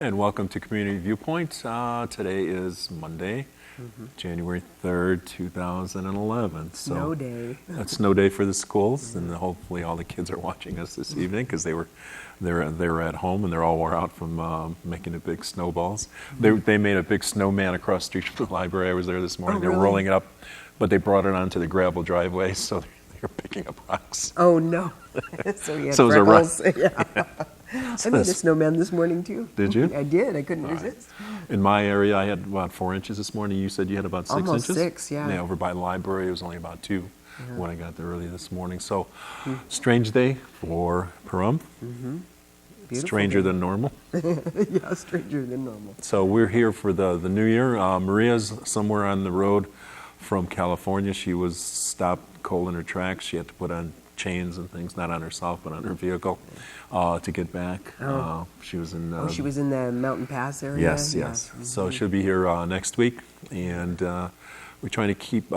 And welcome to Community Viewpoint. Today is Monday, January 3rd, 2011. So Snow day. It's snow day for the schools, and hopefully all the kids are watching us this evening because they're at home and they're all wore out from making the big snowballs. They made a big snowman across the street from the library. I was there this morning. Oh, They were really? rolling it up, but they brought it onto the gravel driveway, so they're picking up rocks. Oh, no. So you had So it was freckles. Yeah. I made a snowman this morning, too. Did you? I did. I couldn't resist. In my area, I had about 4 inches this morning. You said you had about 6 Almost inches? 6, yeah. Yeah, over by the library, it was only about 2 when I got there early this morning. So, strange day for Pahrump. Beautiful Stranger day. than normal. Yeah, stranger than normal. So we're here for the new year. Maria's somewhere on the road from California. She was stopped cold in her tracks. She had to put on chains and things, not on herself, but on her vehicle, to get back. She was in... She was in the Mountain Pass area? Yes, Yeah. yes. So she'll be here next week, and we're trying to keep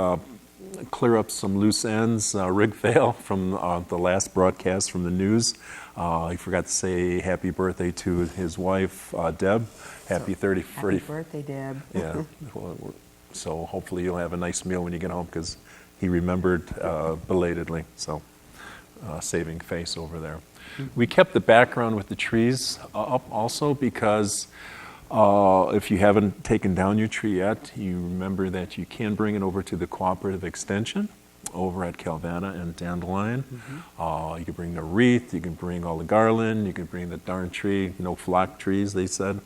clear up some loose ends. Rig fail from the last broadcast from the news. He forgot to say happy birthday to his wife, Deb. Happy 30th. Happy birthday, Deb. Yeah. So hopefully you'll have a nice meal when you get home because he remembered belatedly. So saving face over there. We kept the background with the trees up also because if you haven't taken down your tree yet, you remember that you can bring it over to the Cooperative Extension over at Calvana and Dandelion. You can bring the wreath, you can bring all the garland, you can bring the darn tree, no flock trees, they said,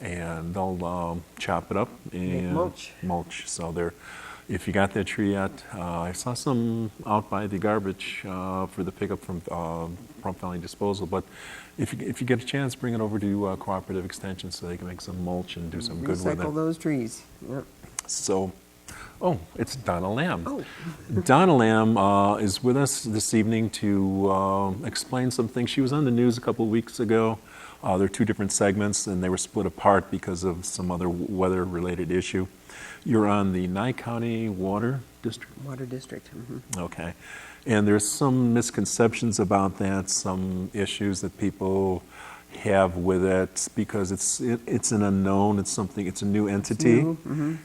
and they'll chop it up and mulch. So they're, if you got that tree yet, I saw some out by the garbage for the pickup from Pahrump Valley Disposal. But if you get a chance, bring it over to Cooperative Extension so they can make some mulch and do some good with it. Recycle those trees. Yep. So, it's Donna Lamm. Oh. Donna Lamm is with us this evening to explain some things. She was on the news a couple of weeks ago. There are 2 different segments, and they were split apart because of some other weather-related issue. You're on the Nye County Water District? Water District. Okay. And there's some misconceptions about that, some issues that people have with it because it's an unknown, it's a new entity.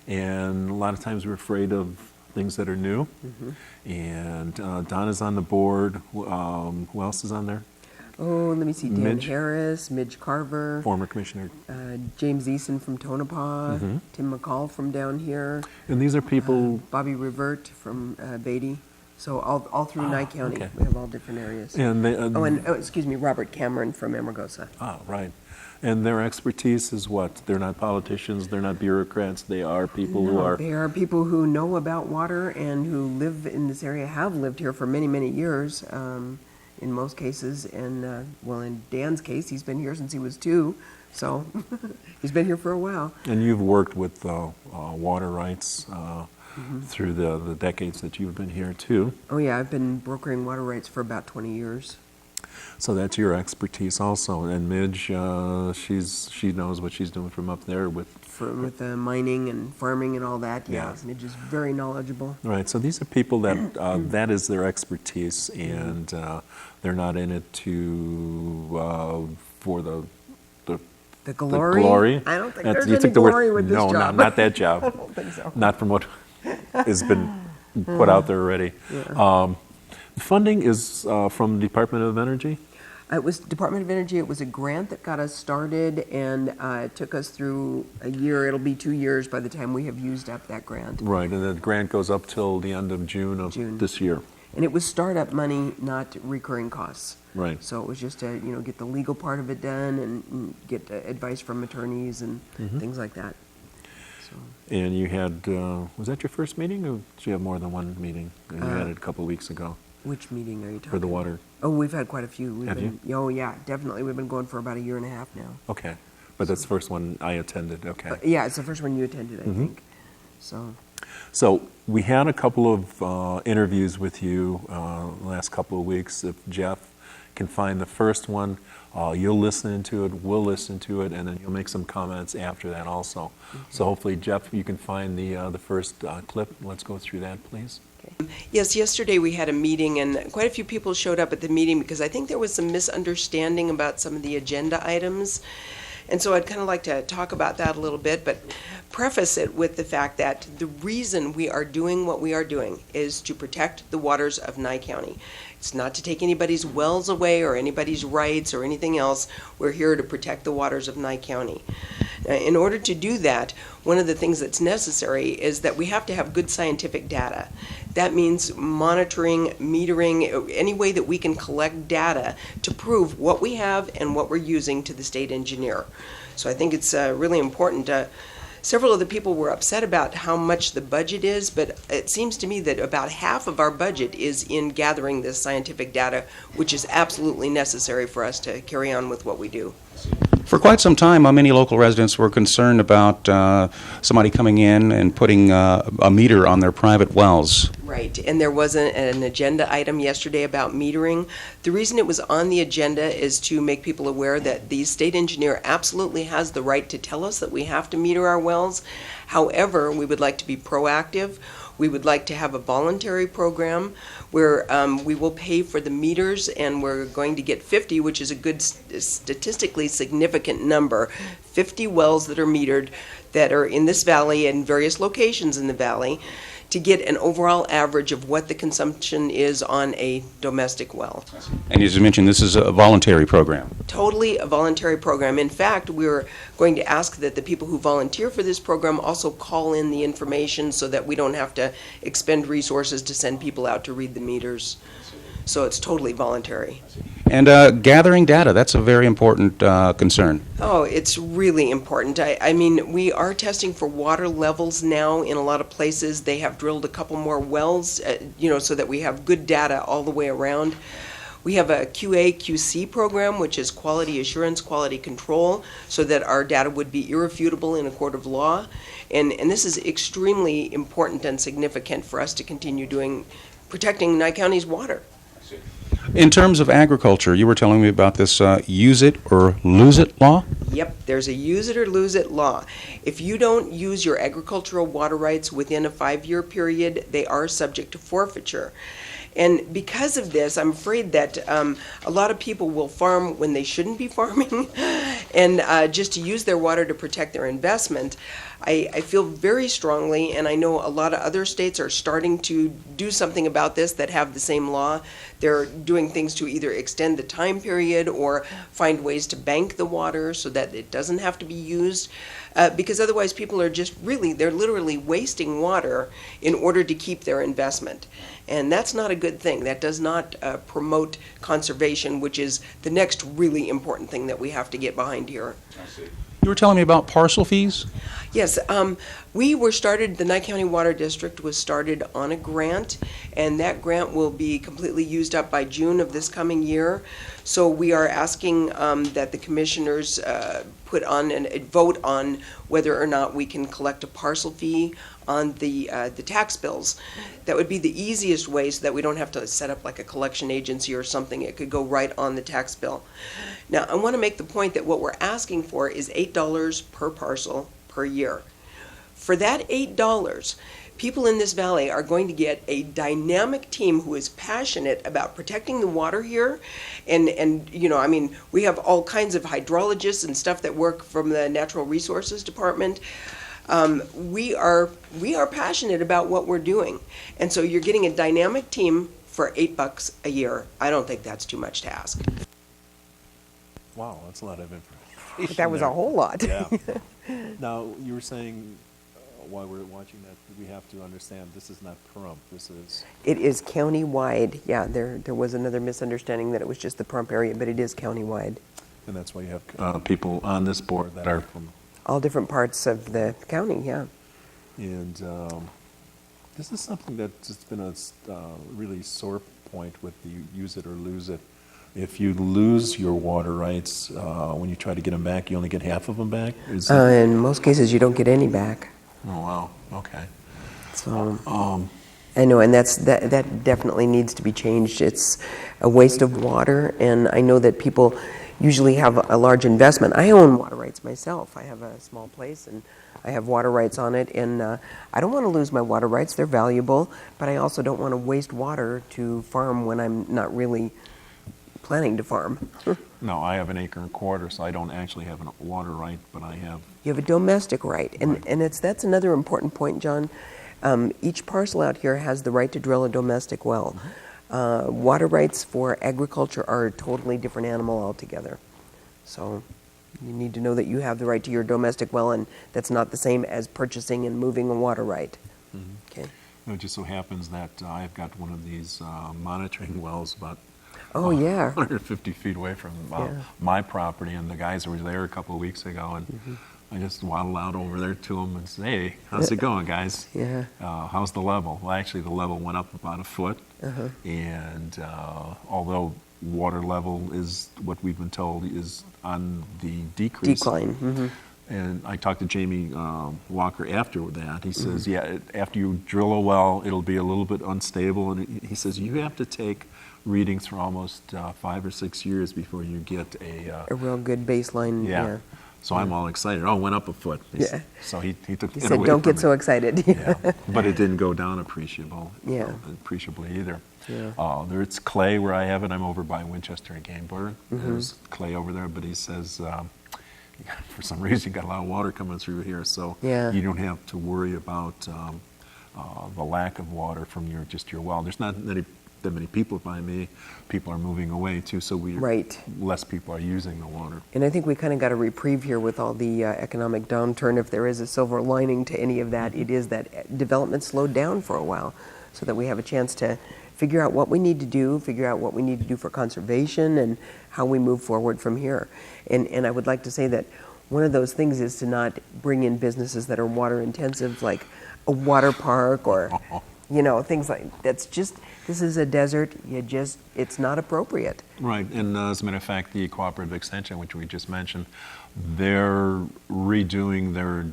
And a lot of times we're afraid of things that are new. And Donna's on the board. Who else is on there? Oh, let me see. Dan Midge. Harris, Midge Carver, Former Commissioner. James Eason from Tonopah, Tim McCall from down here, And these are people, Bobby Revert from Beatty. So all through Nye County, okay. we have all different areas. and they, Excuse me, Robert Cameron from Amargosa. right. And their expertise is what? They're not politicians, they're not bureaucrats, they are people who are... They are people who know about water and who live in this area, have lived here for many, many years, in most cases. And, in Dan's case, he's been here since he was 2, so he's been here for a while. And you've worked with water rights through the decades that you've been here too. Oh, yeah, I've been brokering water rights for about 20 years. So that's your expertise also. And Midge, she knows what she's doing from up there with... With mining and farming and all that, Yeah. Midge is very knowledgeable. Right, so these are people that that is their expertise, and they're not in it for the glory? I don't think That's- there's you any took the word- glory with this no, job. not that job. I don't think so. Not from what has been put out there already. Funding is from the Department of Energy? It was Department of Energy. It was a grant that got us started, and it took us through a year. It'll be 2 years by the time we have used up that grant. Right, and the grant goes up till the end of June of this year. And it was startup money, not recurring costs. Right. So it was just to get the legal part of it done and get advice from attorneys and things like that. So. And you had, was that your first meeting, or did you have more than one meeting? And you had it a couple of weeks ago Which meeting are you talking for the about? water. Oh, we've had quite a few. Have you? Oh, yeah, definitely. We've been going for about a year and a half now. Okay, but that's the first one I attended, okay. Yeah, it's the first one you attended, I think. So we had a couple of interviews with you the last couple of weeks. If Jeff can find the first one, you'll listen to it, we'll listen to it, and then you'll make some comments after that also. So hopefully, Jeff, you can find the first clip. Let's go through that, please. Yes, yesterday we had a meeting, and quite a few people showed up at the meeting because I think there was some misunderstanding about some of the agenda items. And so I'd kind of like to talk about that a little bit, but preface it with the fact that the reason we are doing what we are doing is to protect the waters of Nye County. It's not to take anybody's wells away or anybody's rights or anything else. We're here to protect the waters of Nye County. In order to do that, one of the things that's necessary is that we have to have good scientific data. That means monitoring, metering, any way that we can collect data to prove what we have and what we're using to the state engineer. So I think it's really important. Several of the people were upset about how much the budget is, but it seems to me that about half of our budget is in gathering this scientific data, which is absolutely necessary for us to carry on with what we do. For quite some time, many local residents were concerned about somebody coming in and putting a meter on their private wells. Right, and there was an agenda item yesterday about metering. The reason it was on the agenda is to make people aware that the state engineer absolutely has the right to tell us that we have to meter our wells. However, we would like to be proactive. We would like to have a voluntary program where we will pay for the meters, and we're going to get 50, which is a good statistically significant number, 50 wells that are metered that are in this valley and various locations in the valley, to get an overall average of what the consumption is on a domestic well. And as you mentioned, this is a voluntary program. Totally a voluntary program. In fact, we're going to ask that the people who volunteer for this program also call in the information so that we don't have to expend resources to send people out to read the meters. So it's totally voluntary. And gathering data, that's a very important concern. Oh, it's really important. I mean, we are testing for water levels now in a lot of places. They have drilled a couple more wells, so that we have good data all the way around. We have a QA/QC program, which is quality assurance, quality control, so that our data would be irrefutable in a court of law. And this is extremely important and significant for us to continue protecting Nye County's water. In terms of agriculture, you were telling me about this use it or lose it law? Yep, there's a use it or lose it law. If you don't use your agricultural water rights within a 5-year period, they are subject to forfeiture. And because of this, I'm afraid that a lot of people will farm when they shouldn't be farming and just to use their water to protect their investment. I feel very strongly, and I know a lot of other states are starting to do something about this that have the same law. They're doing things to either extend the time period or find ways to bank the water so that it doesn't have to be used. Because otherwise people are they're literally wasting water in order to keep their investment. And that's not a good thing. That does not promote conservation, which is the next really important thing that we have to get behind here. You were telling me about parcel fees? Yes, the Nye County Water District was started on a grant, and that grant will be completely used up by June of this coming year. So we are asking that the commissioners put on and vote on whether or not we can collect a parcel fee on the tax bills. That would be the easiest way so that we don't have to set up like a collection agency or something. It could go right on the tax bill. Now, I want to make the point that what we're asking for is $8 per parcel per year. For that $8, people in this valley are going to get a dynamic team who is passionate about protecting the water here. And we have all kinds of hydrologists and stuff that work from the Natural Resources Department. We are passionate about what we're doing. And so you're getting a dynamic team for $8 a year. I don't think that's too much to ask. Wow, that's a lot of information. That was a whole lot. Yeah. Now, you were saying, while we're watching that, we have to understand this is not Pahrump. This is... It is county-wide. Yeah, there was another misunderstanding that it was just the Pahrump area, but it is county-wide. And that's why you have people on this board that are from... All different parts of the county, yeah. And this is something that's just been a really sore point with the use it or lose it. If you lose your water rights, when you try to get them back, you only get half of them back? In most cases, you don't get any back. Oh, wow. Okay. So, I know, and that definitely needs to be changed. It's a waste of water, and I know that people usually have a large investment. I own water rights myself. I have a small place, and I have water rights on it, and I don't want to lose my water rights. They're valuable, but I also don't want to waste water to farm when I'm not really planning to farm. No, I have an acre and a quarter, so I don't actually have a water right, but I have, You have a domestic right, and, Right. and that's another important point, John. Each parcel out here has the right to drill a domestic well. Water rights for agriculture are a totally different animal altogether. So you need to know that you have the right to your domestic well, and that's not the same as purchasing and moving a water right. Okay. it just so happens that I've got one of these monitoring wells about Oh, yeah. 150 feet away from Yeah. my property, and the guys were there a couple of weeks ago, and I just waddled out over there to them and said, "Hey, how's it going, guys? Yeah. How's the level?" Well, actually, the level went up about a foot, and although water level is what we've been told is on the decrease. Decline. And I talked to Jamie Walker after that. He says, yeah, after you drill a well, it'll be a little bit unstable. And he says, you have to take readings for almost 5 or 6 years before you get A real good baseline. yeah. So I'm all excited. Oh, it went up a foot. Yeah. So he took He it said, away "Don't from get so me." excited." Yeah. But it didn't go down Yeah. appreciably either. Yeah. There's clay where I have it. I'm over by Winchester and Gameburg. Mm-hmm. There's clay over there, but he says, for some reason, you got a lot of water coming through here, so Yeah. you don't have to worry about the lack of water from your well. There's not that many people by me. People are moving away too, so Right. less people are using the water. And I think we kind of got a reprieve here with all the economic downturn. If there is a silver lining to any of that, it is that development slowed down for a while, so that we have a chance to figure out what we need to do, figure out what we need to do for conservation, and how we move forward from here. And I would like to say that one of those things is to not bring in businesses that are water intensive, like a water park or, things like that's just. This is a desert. It's not appropriate. Right, and as a matter of fact, the Cooperative Extension, which we just mentioned, they're redoing their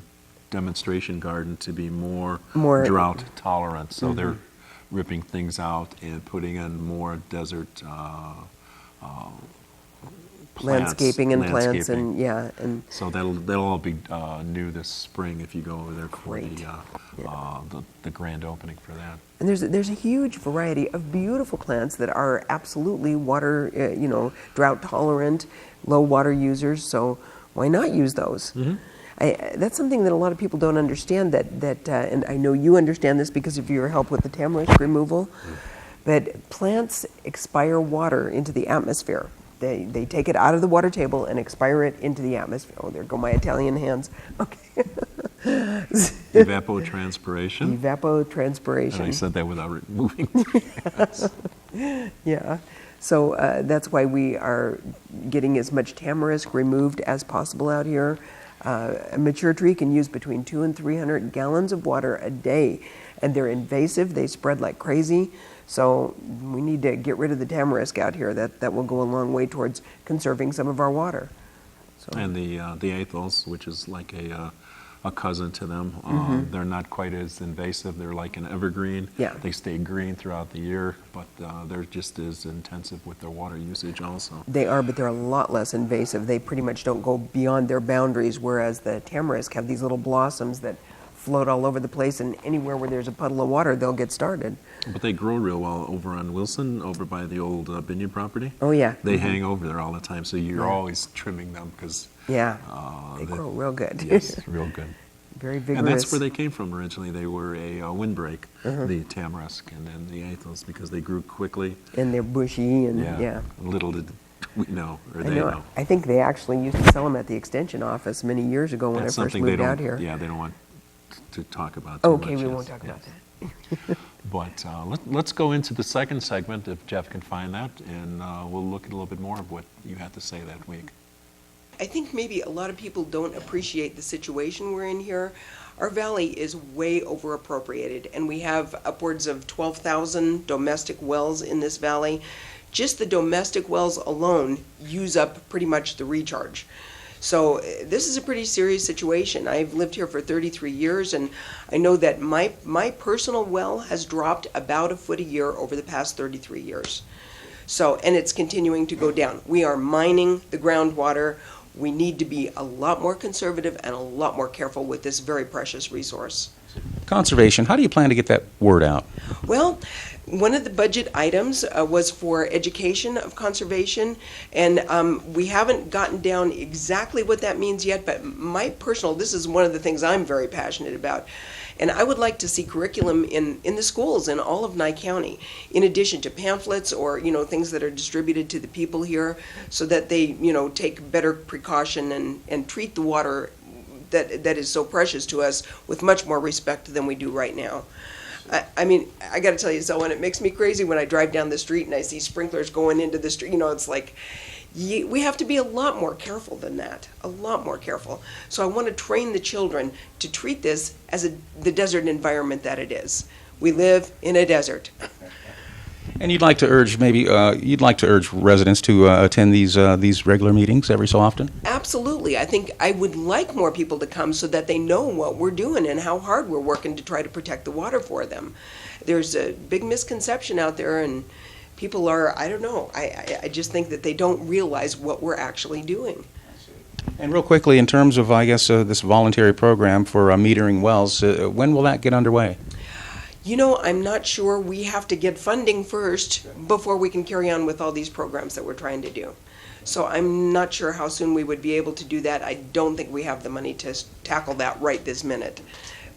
demonstration garden to be more drought tolerant. So they're ripping things out and putting in more desert plants, Landscaping and plants landscaping. and So that'll all be new this spring if you go over there for Great. the grand opening for that. And there's a huge variety of beautiful plants that are absolutely water, drought tolerant, low water users. So why not use those? That's something that a lot of people don't understand. And I know you understand this because of your help with the tamarisk removal. But plants expire water into the atmosphere. They take it out of the water table and expire it into the atmosphere. Oh, there go my Italian hands. Okay. Evapotranspiration. Evapotranspiration. And I said that without moving. Yeah. So that's why we are getting as much tamarisk removed as possible out here. A mature tree can use between 200 and 300 gallons of water a day, and they're invasive. They spread like crazy. So we need to get rid of the tamarisk out here. That will go a long way towards conserving some of our water. So. And the athels, which is like a cousin to them, they're not quite as invasive. They're like an evergreen. Yeah. They stay green throughout the year, but they're just as intensive with their water usage also. They are, but they're a lot less invasive. They pretty much don't go beyond their boundaries, whereas the tamarisk have these little blossoms that float all over the place, and anywhere where there's a puddle of water, they'll get started. But they grow real well over on Wilson, over by the old Binion property. Oh, yeah. They hang over there all the time, so you're always trimming them because Yeah. They grow real good. yes, real good. Very vigorous. And that's where they came from originally. They were a windbreak, the tamarisk, and then the athels, because they grew quickly. And they're bushy, and yeah. Little did we know, or I they know. know. I think they actually used to sell them at the extension office many years ago when That's I first something they moved don't. out here. Yeah, they don't want to talk about. Too Okay, much, we yes, won't talk about yes. that. But let's go into the second segment, if Jeff can find that, and we'll look at a little bit more of what you had to say that week. I think maybe a lot of people don't appreciate the situation we're in here. Our valley is way over appropriated, and we have upwards of 12,000 domestic wells in this valley. Just the domestic wells alone use up pretty much the recharge. So this is a pretty serious situation. I've lived here for 33 years, and I know that my personal well has dropped about a foot a year over the past 33 years. So, and it's continuing to go down. We are mining the groundwater. We need to be a lot more conservative and a lot more careful with this very precious resource. Conservation, how do you plan to get that word out? Well, one of the budget items was for education of conservation, and we haven't gotten down exactly what that means yet, but this is one of the things I'm very passionate about. And I would like to see curriculum in the schools in all of Nye County, in addition to pamphlets or, things that are distributed to the people here, so that they, take better precaution and treat the water that is so precious to us with much more respect than we do right now. I mean, I got to tell you, Zoe, it makes me crazy when I drive down the street and I see sprinklers going into the street. It's like, we have to be a lot more careful than that, a lot more careful. So I want to train the children to treat this as the desert environment that it is. We live in a desert. And you'd like to urge residents to attend these regular meetings every so often? Absolutely. I think I would like more people to come so that they know what we're doing and how hard we're working to try to protect the water for them. There's a big misconception out there, and people are, I don't know, I just think that they don't realize what we're actually doing. And real quickly, in terms of, this voluntary program for metering wells, when will that get underway? I'm not sure. We have to get funding first before we can carry on with all these programs that we're trying to do. So I'm not sure how soon we would be able to do that. I don't think we have the money to tackle that right this minute.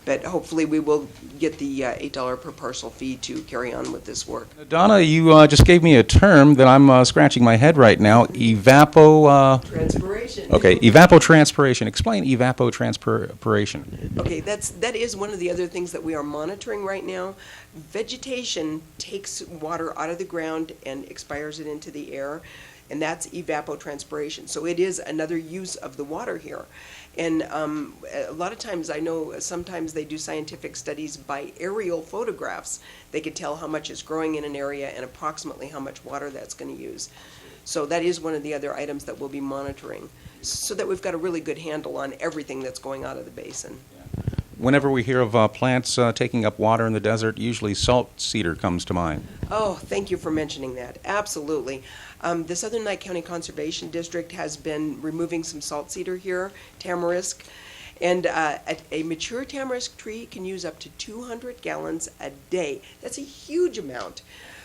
But hopefully we will get the $8 per parcel fee to carry on with this work. Donna, you just gave me a term that I'm scratching my head right now. Transpiration. Okay, evapotranspiration. Explain evapotranspiration. Okay, that is one of the other things that we are monitoring right now. Vegetation takes water out of the ground and expires it into the air, and that's evapotranspiration. So it is another use of the water here. And a lot of times, I know sometimes they do scientific studies by aerial photographs. They could tell how much is growing in an area and approximately how much water that's going to use. So that is one of the other items that we'll be monitoring, so that we've got a really good handle on everything that's going out of the basin. Whenever we hear of plants taking up water in the desert, usually salt cedar comes to mind. Oh, thank you for mentioning that. Absolutely. The Southern Nye County Conservation District has been removing some salt cedar here, tamarisk, and a mature tamarisk tree can use up to 200 gallons a day. That's a huge amount.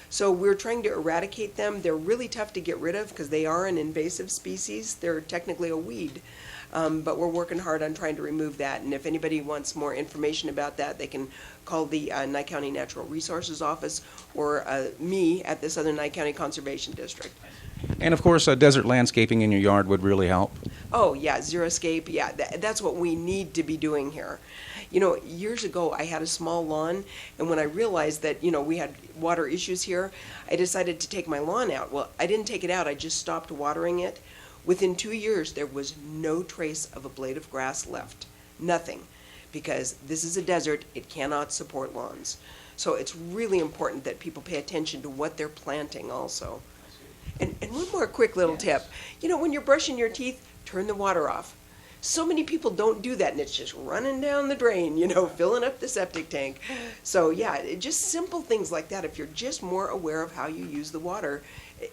So we're trying to eradicate them. They're really tough to get rid of because they are an invasive species. They're technically a weed. But we're working hard on trying to remove that. And if anybody wants more information about that, they can call the Nye County Natural Resources Office or me at the Southern Nye County Conservation District. And of course, desert landscaping in your yard would really help. Oh, yeah, xeriscape, yeah, that's what we need to be doing here. Years ago, I had a small lawn, and when I realized that, we had water issues here, I decided to take my lawn out. Well, I didn't take it out, I just stopped watering it. Within 2 years, there was no trace of a blade of grass left. Nothing. Because this is a desert, it cannot support lawns. So it's really important that people pay attention to what they're planting also. And one more quick little tip. When you're brushing your teeth, turn the water off. So many people don't do that, and it's just running down the drain, filling up the septic tank. So yeah, just simple things like that. If you're just more aware of how you use the water,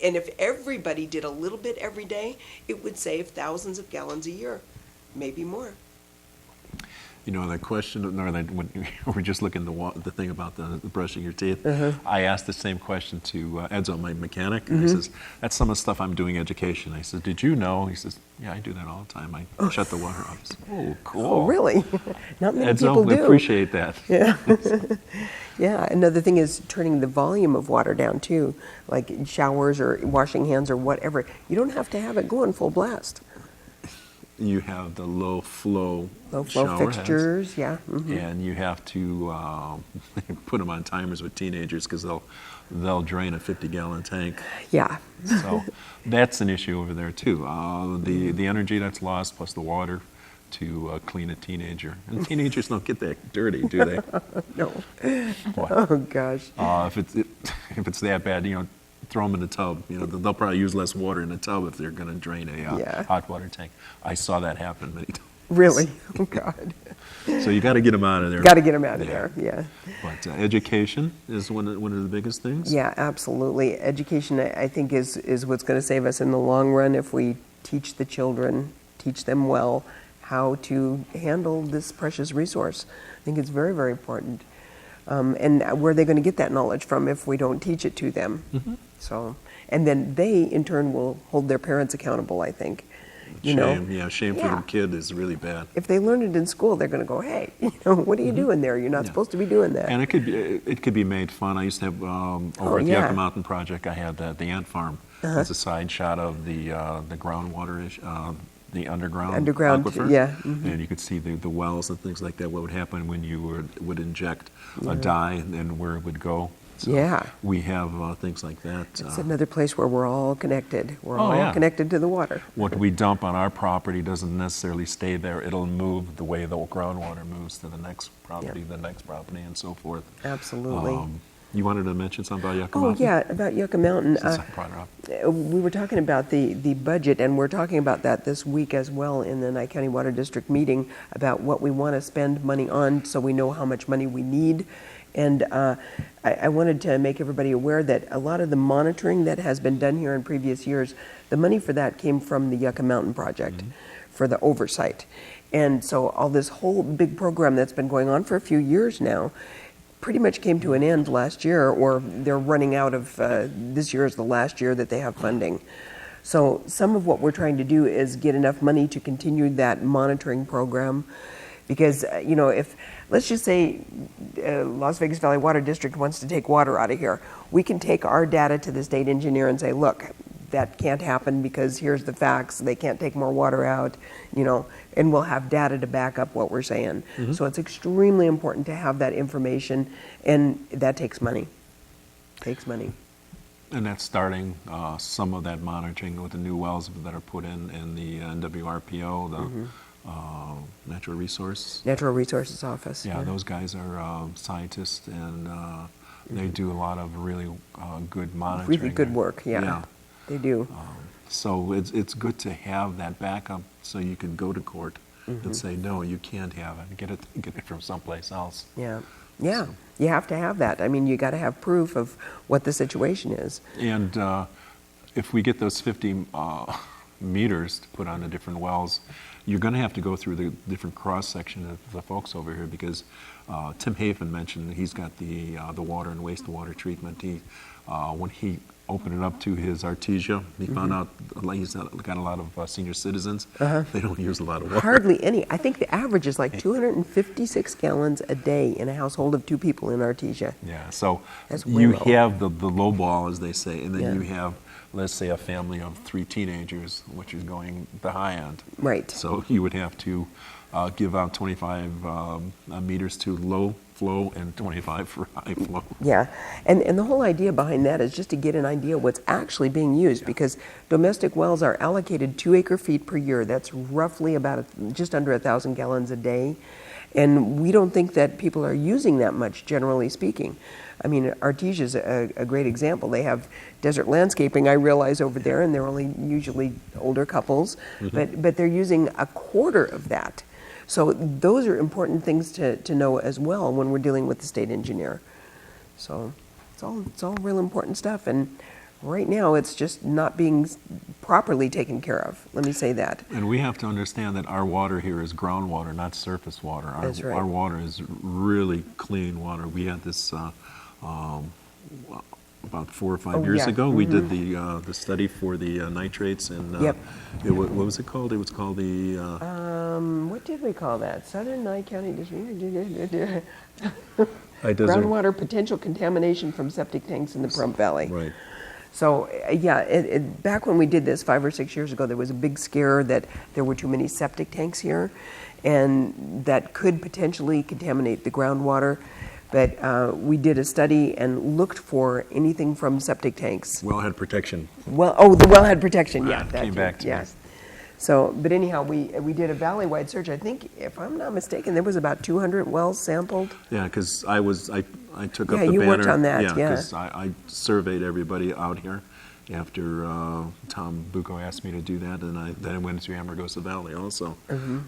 and if everybody did a little bit every day, it would save thousands of gallons a year, maybe more. That question, when we're just looking at the thing about the brushing your teeth, I asked the same question to Edzo, my mechanic, and he says, that's some of the stuff I'm doing education. I said, did you know? He says, yeah, I do that all the time. I shut the water off. I said, oh, cool. Oh, really? Not many Edzo, people we do. appreciate that. Yeah. Yeah, another thing is turning the volume of water down too, like in showers or washing hands or whatever. You don't have to have it going full blast. You have the low flow Low-flow shower fixtures, yeah. heads, and you have to put them on timers with teenagers because they'll drain a 50-gallon tank. Yeah. So that's an issue over there too. The energy that's lost plus the water to clean a teenager. And teenagers don't get that dirty, do they? No. Boy. Oh, gosh. If it's that bad, throw them in the tub. They'll probably use less water in the tub if they're going to drain a hot water tank. I saw that happen many times. Really? Oh, God. So you got to get them out of there. Got to get them out of there, yeah. But education is one of the biggest things. Yeah, absolutely. Education, I think, is what's going to save us in the long run if we teach the children, teach them well, how to handle this precious resource. I think it's very, very important. And where are they going to get that knowledge from if we don't teach it to them? So, and then they, in turn, will hold their parents accountable, I think. You know? Shame for Yeah. the kid is really bad. If they learn it in school, they're going to go, hey, what are you doing there? You're not supposed to be doing that. And it could be made fun. I used to have over at the yeah. Yucca Mountain Project, I had the ant farm. It's a side shot of the groundwater, the underground aquifer. yeah. And you could see the wells and things like that. What would happen when you would inject a dye and where it would go. So Yeah. we have things like that. It's another place where we're all connected. We're Oh, all yeah. connected to the water. What we dump on our property doesn't necessarily stay there. It'll move the way the groundwater moves to the next property, and so forth. Absolutely. You wanted to mention something about Yucca Oh, Mountain? yeah, about Yucca Mountain. Since I brought it up. We were talking about the budget, and we're talking about that this week as well in the Nye County Water District meeting about what we want to spend money on so we know how much money we need. And I wanted to make everybody aware that a lot of the monitoring that has been done here in previous years, the money for that came from the Yucca Mountain Project for the oversight. And so all this whole big program that's been going on for a few years now pretty much came to an end last year, or they're running out of, this year is the last year that they have funding. So some of what we're trying to do is get enough money to continue that monitoring program. Because, if, let's just say Las Vegas Valley Water District wants to take water out of here, we can take our data to the state engineer and say, look, that can't happen because here's the facts, they can't take more water out, and we'll have data to back up what we're saying. So it's extremely important to have that information, and that takes money. And that's starting some of that monitoring with the new wells that are put in the NWRPO, the Natural Resources Office. Yeah, those guys are scientists, and they do a lot of really good monitoring. Really good work, yeah. They do. So it's good to have that backup so you can go to court and say, no, you can't have it. Get it from someplace else. Yeah. You have to have that. I mean, you got to have proof of what the situation is. And if we get those 50 meters to put on the different wells, you're going to have to go through the different cross-section of the folks over here, because Tim Hafen mentioned he's got the water and wastewater treatment. When he opened it up to his Artesia, he found out he's got a lot of senior citizens. They don't use a lot of water. Hardly any. I think the average is like 256 gallons a day in a household of 2 people in Artesia. Yeah, so That's way you low. have the low ball, as they say, and then Yeah. you have, let's say, a family of 3 teenagers, which is going the high end. Right. So you would have to give out 25 meters to low flow and 25 for high flow. Yeah, and the whole idea behind that is just to get an idea of what's actually being used, because domestic wells are allocated 2 acre-feet per year. That's roughly about just under 1,000 gallons a day, and we don't think that people are using that much, generally speaking. I mean, Artesia is a great example. They have desert landscaping, I realize, over there, and they're only usually older couples, but they're using a quarter of that. So those are important things to know as well when we're dealing with the state engineer. So it's all real important stuff, and right now it's just not being properly taken care of. Let me say that. And we have to understand that our water here is groundwater, not surface water. That's right. Our water is really clean water. We had this about 4 or 5 years yeah. ago. We did the study for the nitrates, and Yep. what was it called? It was called the What did we call that? Southern Nye County High Desert. Groundwater potential contamination from septic tanks in the Pahrump Valley. Right. So, back when we did this 5 or 6 years ago, there was a big scare that there were too many septic tanks here, and that could potentially contaminate the groundwater. But we did a study and looked for anything from septic tanks. Wellhead protection. The wellhead protection, yeah. Right, that came too, back to me. yes. So, but anyhow, we did a valley-wide search. I think, if I'm not mistaken, there was about 200 wells sampled. Yeah, because I took up Yeah, the you banner. worked on that, yeah. Because I surveyed everybody out here after Tom Bucco asked me to do that, and then I went to Amargosa Valley also.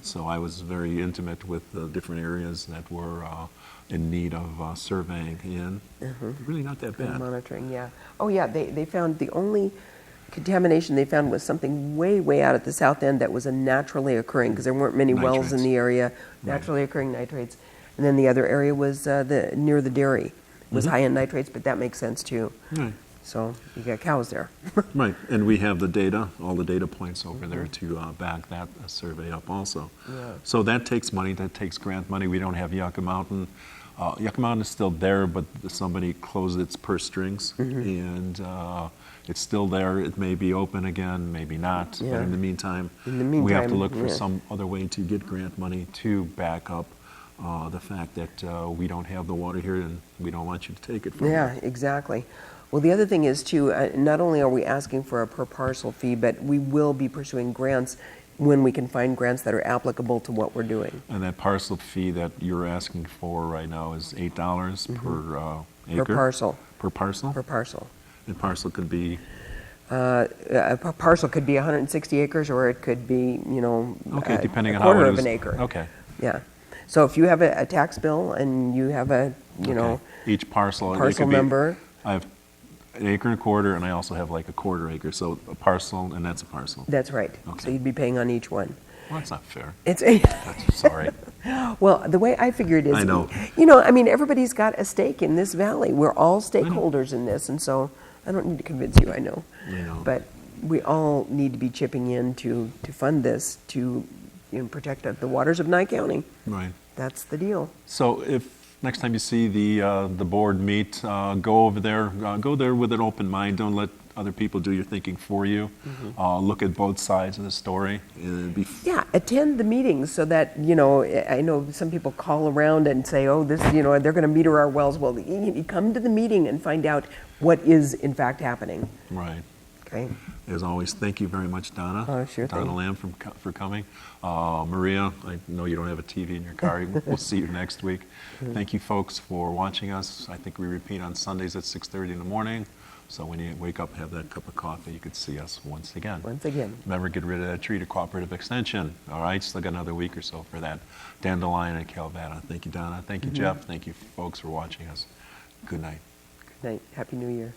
So I was very intimate with the different areas that were in need of surveying, and really not that bad. Monitoring, yeah. Oh, yeah, they found the only contamination they found was something way out at the south end that was a naturally occurring, because there weren't many wells in Nitrates. the area, naturally occurring nitrates. And then the other area was near the dairy, was high in nitrates, but that makes sense too. Right. So you got cows there. Right, and we have the data, all the data points over there to back that survey up also. Yeah. So that takes money, that takes grant money. We don't have Yucca Mountain. Yucca Mountain is still there, but somebody closed its purse strings, and it's still there. It may be open again, maybe not, but Yeah. in the meantime, In the we have to meantime, look for yeah. some other way to get grant money to back up the fact that we don't have the water here, and we don't want you to take it from Yeah, us. exactly. Well, the other thing is too, not only are we asking for a per parcel fee, but we will be pursuing grants when we can find grants that are applicable to what we're doing. And that parcel fee that you're asking for right now is $8 per acre? Per parcel, Per parcel? per parcel. And parcel could be, A parcel could be 160 acres, or it could be, okay, depending a on how it is. quarter of an acre. Okay. Yeah. So if you have a tax bill and you have a, Okay. Each parcel. it parcel could be- number, I have an acre and a quarter, and I also have like a quarter acre, so a parcel, and that's a parcel. that's right. So Okay. you'd be paying on each one. Well, that's not fair. It's, That's, sorry. well, the way I figure it is, I know. everybody's got a stake in this valley. We're all stakeholders in this, and so I don't need to convince you, I know. I know. But we all need to be chipping in to fund this, to protect the waters of Nye County. Right. That's the deal. So if next time you see the board meet, go over there, go there with an open mind. Don't let other people do your thinking for you. Look at both sides of the story. It'd be Yeah, attend the meetings so that, I know some people call around and say, oh, this, they're going to meter our wells. Well, you come to the meeting and find out what is in fact happening. right. Okay. As always, thank you very much, Donna. Oh, sure Donna thing. Lamm for coming. Maria, I know you don't have a TV in your car. We'll see you next week. Thank you, folks, for watching us. I think we repeat on Sundays at 6:30 in the morning. So when you wake up, have that cup of coffee, you could see us once again. Once again. Remember, get rid of that tree to Cooperative Extension. All right, still got another week or so for that. Dandelion and Calvada. Thank you, Donna. Thank you, Jeff. Thank you, folks, for watching us. Good night. Good night. Happy New Year.